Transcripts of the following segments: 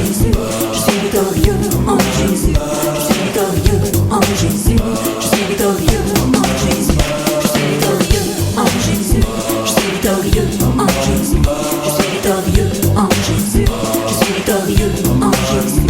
Jésus. Je suis victorieux en Jésus. Je suis victorieux en Jésus. Je suis victorieux en Jésus. Je suis victorieux en Jésus. Je suis victorieux en Jésus. Je suis victorieux en Jésus. Je suis victorieux en Jésus.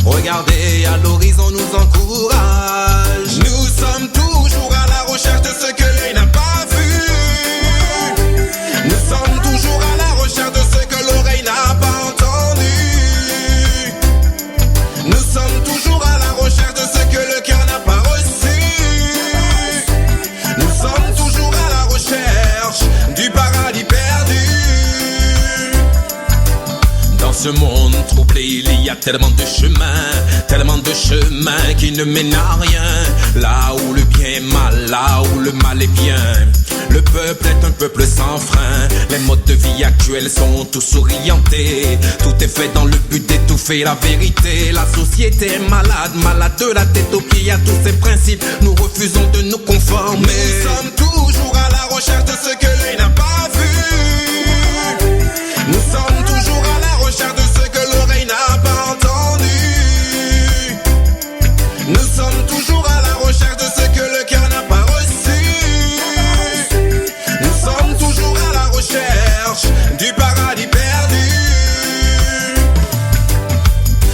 Regardez à l'horizon nous encourage. Nous sommes toujours à la recherche de ce que l'œil n'a pas vu. Nous sommes toujours à la recherche de ce que l'oreille n'a pas entendu. Nous sommes toujours à la recherche de ce que le cœur n'a pas reçu. Nous sommes toujours à la recherche du paradis perdu. Dans ce monde troublé, il y a tellement de chemins qui ne mènent à rien. Là où le bien est mal, là où le mal est bien. Le peuple est un peuple sans frein. Les modes de vie actuels sont tous orientés. Tout est fait dans le but d'étouffer la vérité. La société est malade, malade de la tête aux pieds. À tous ces principes, nous refusons de nous conformer. Nous sommes toujours à la recherche de ce que l'œil n'a pas vu. Nous sommes toujours à la recherche de ce que l'oreille n'a pas entendu. Nous sommes toujours à la recherche de ce que le cœur n'a pas reçu. Nous sommes toujours à la recherche du paradis perdu.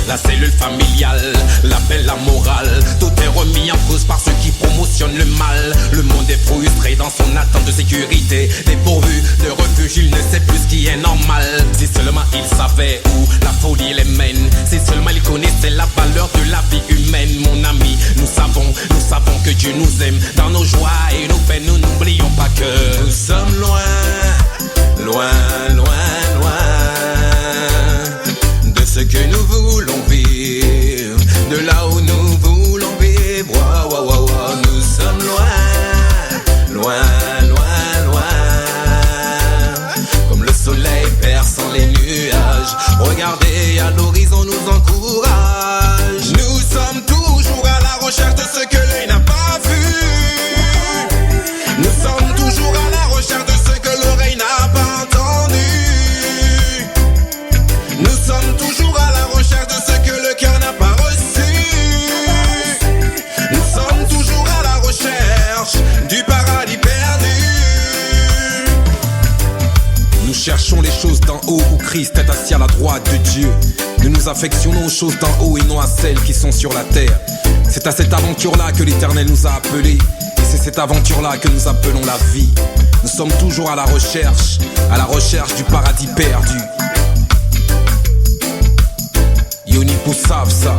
La cellule familiale, l'appel la morale, tout est remis en cause par ceux qui promotionnent le mal. Le monde est frustré dans son attente de sécurité. Dépourvu de refuge, il ne sait plus ce qui est normal. Si seulement il savait où la folie les mène, si seulement il connaissait la valeur de la vie humaine. Mon ami, nous savons que Dieu nous aime. Dans nos joies et nos peines, nous n'oublions pas que nous sommes loin, loin, loin, loin de ce que nous voulons vivre, de là où nous voulons vivre. Wow, wow, wow, wow. Nous sommes loin, loin, loin, loin, comme le soleil perçant les nuages. Regardez à l'horizon nous encourage. Nous sommes toujours à la recherche de ce que l'œil n'a pas vu. Nous sommes toujours à la recherche de ce que l'oreille n'a pas entendu. Nous sommes toujours à la recherche de ce que le cœur n'a pas reçu. Nous sommes toujours à la recherche du paradis perdu. Nous cherchons les choses d'en haut où Christ est assis à la droite de Dieu. Nous nous affectionnons aux choses d'en haut et non à celles qui sont sur la terre. C'est à cette aventure-là que l'Éternel nous a appelés. Et c'est cette aventure-là que nous appelons la vie. Nous sommes toujours à la recherche du paradis perdu. Yonipo savent ça.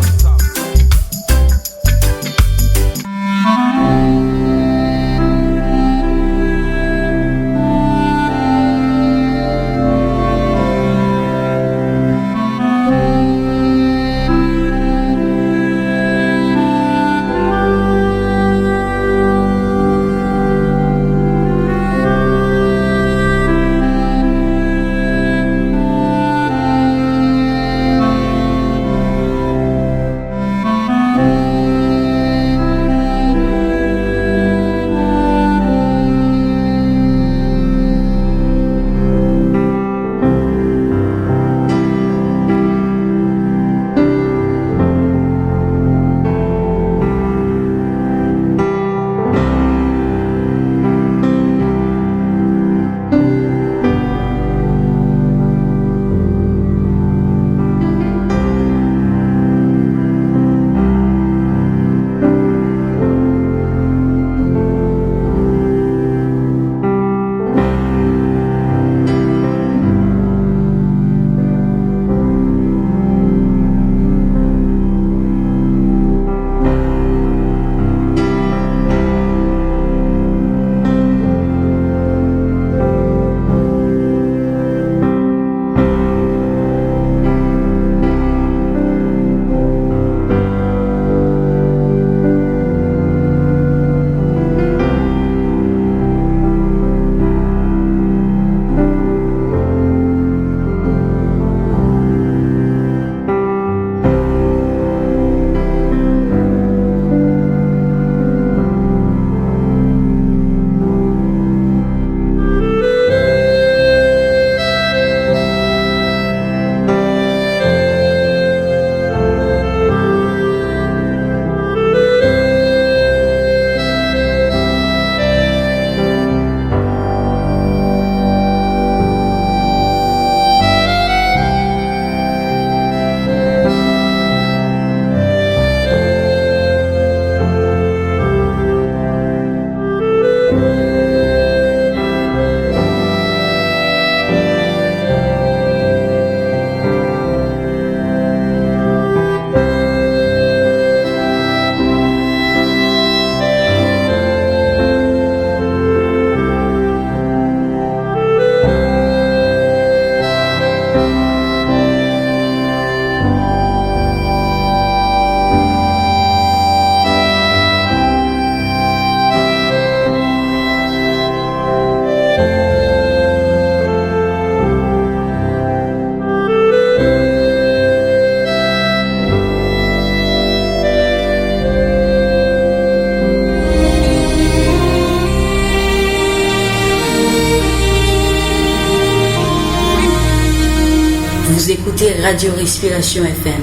Vous écoutez Radio Respiration FM.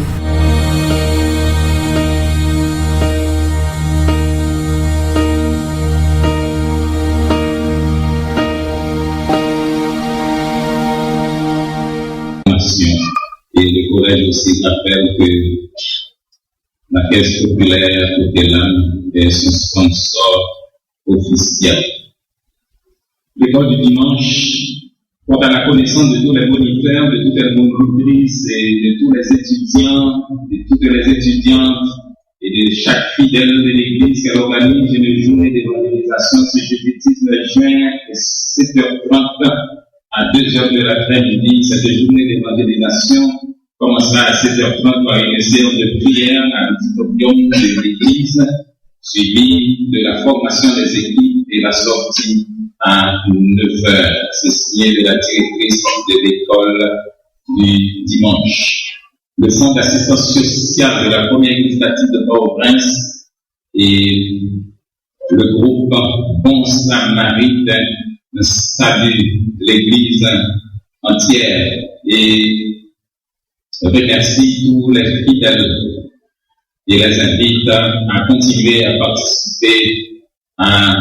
Et le collège aussi rappelle que la Caisse populaire Coquelin est son sponsor officiel. L'école du dimanche porte à la connaissance de tous les moniteurs, de toutes les monitrices et de tous les étudiants, de toutes les étudiantes et de chaque fidèle de l'église qu'elle organise une journée d'évangélisation ce jeudi 19 juin à 7h30 à 2h de l'après-midi. Cette journée d'évangélisation commencera à 7h30 par une séance de prière à l'auditorium de l'église, suivie de la formation des équipes et la sortie à 9h. C'est signé de la directrice de l'école du dimanche. Le centre d'assistance sociale de la première église baptiste de Port-au-Prince et le groupe Bon Samaritain salue l'église entière et remercie tous les fidèles et les invite à continuer à participer à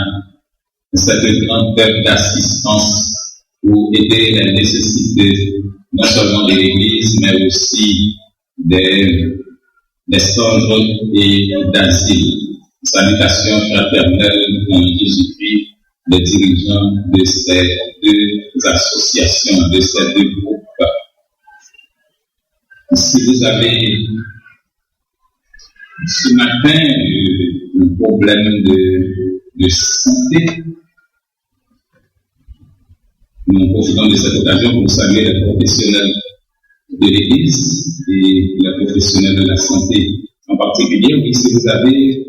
cette grande œuvre d'assistance pour aider les nécessités non seulement de l'Église, mais aussi des centres et d'asile. Salutations fraternelles en Jésus-Christ, les dirigeants de ces deux associations, de ces deux groupes. Si vous avez ce matin un problème de santé, nous profitons de cette occasion pour saluer les professionnels de l'Église et les professionnels de la santé en particulier. Oui, si vous avez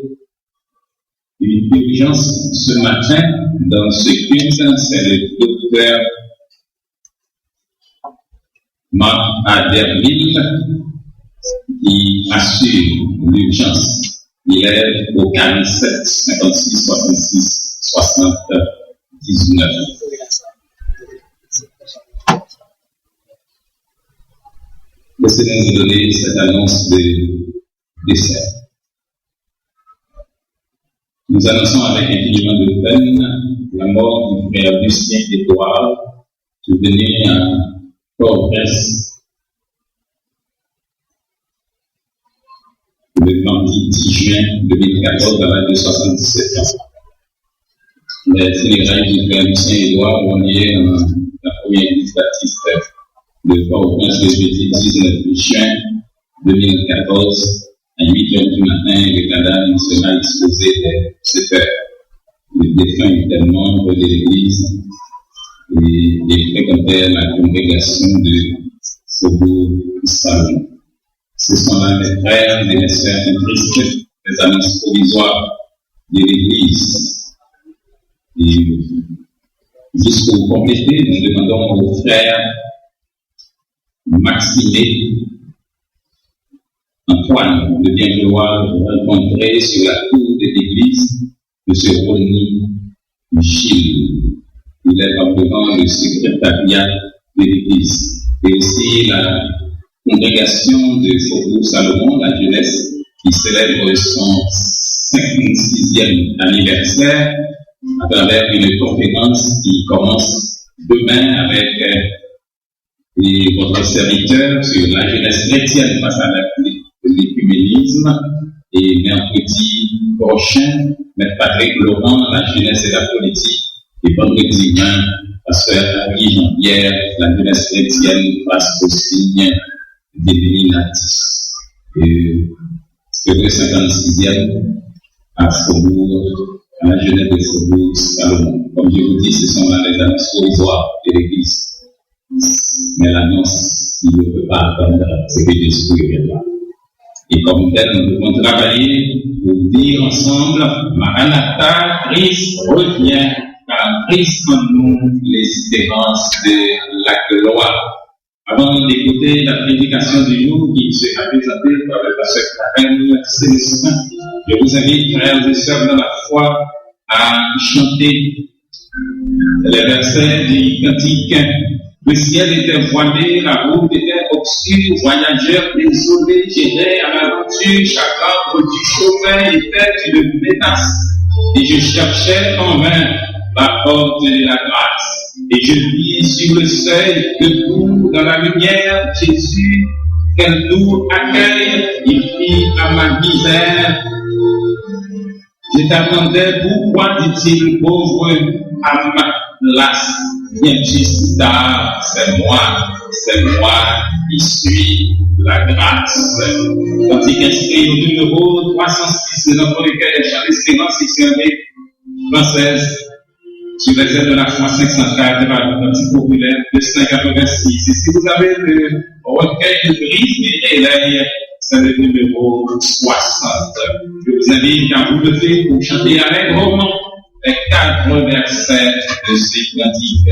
une urgence ce matin dans ce culte, c'est le docteur Marc Aderville qui assure l'urgence. Il est au 47 56 66 79. Laissez-nous vous donner cette annonce de décès. Nous annonçons avec infiniment de peine la mort du frère Lucien Édouard, venu à Port-au-Prince le mardi 10 juin 2014 à l'âge de 77 ans. Les funérailles du frère Lucien Édouard ont lieu dans la première église baptiste de Port-au-Prince le jeudi 19 juin 2014 à 8h du matin. Le cadavre sera exposé dès 7h. Le défunt était membre de l'église et fréquentait la congrégation de Faubourg Salon. Ce sont là mes frères et mes sœurs tristes, les annonces provisoires de l'église. Et juste pour compléter, nous demandons aux frères Maxiné Antoine de bien vouloir rencontrer sur la cour de l'église M. Ronny Gilles. Il est probablement le secrétariat de l'église. Et aussi la congrégation de Faubourg Salomon, la jeunesse, qui célèbre son 56e anniversaire à travers une conférence qui commence demain avec votre serviteur sur la jeunesse chrétienne face à l'écuménisme, et mercredi prochain, M. Patrick Laurent, la jeunesse et la politique, et vendredi 20, Pasteur Henri Jean-Pierre, la jeunesse chrétienne face au signe d'Illuminatis. Et le 56e à Faubourg, à la jeunesse de Faubourg Salomon. Comme je vous dis, ce sont là les annonces provisoires de l'Église. Mais l'annonce qui ne peut pas attendre, c'est que Jésus reviendra. Et comme tel, nous devons travailler pour dire ensemble, Maranatha, Christ revient, car Christ en nous l'espérance de la gloire. Avant d'écouter la prédication du jour qui sera présentée par le pasteur Karen Célestin, je vous invite, frères et sœurs dans la foi, à chanter les versets du cantique. Le ciel était voilé, la route était obscur, voyageur désolé, j'irai à l'aventure, chacun produit chemin était une menace. Et je cherchais en vain la porte de la grâce. Et je vis sur le seuil, debout dans la lumière, Jésus, quel doux accueil, il fit à ma misère. Je t'attendais, pourquoi dit-il, pauvre, à ma place? Viens juste tard, c'est moi qui suis la grâce. Cantique inscrit au numéro 306 de notre recueil des chants d'espérance, section française, sur les ailes de la foi 504 de la cantique populaire de 586. Et si vous avez le recueil de Brise et Hélène, c'est le numéro 60. Je vous invite à vous lever pour chanter allègrement les 4 versets de ces cantiques.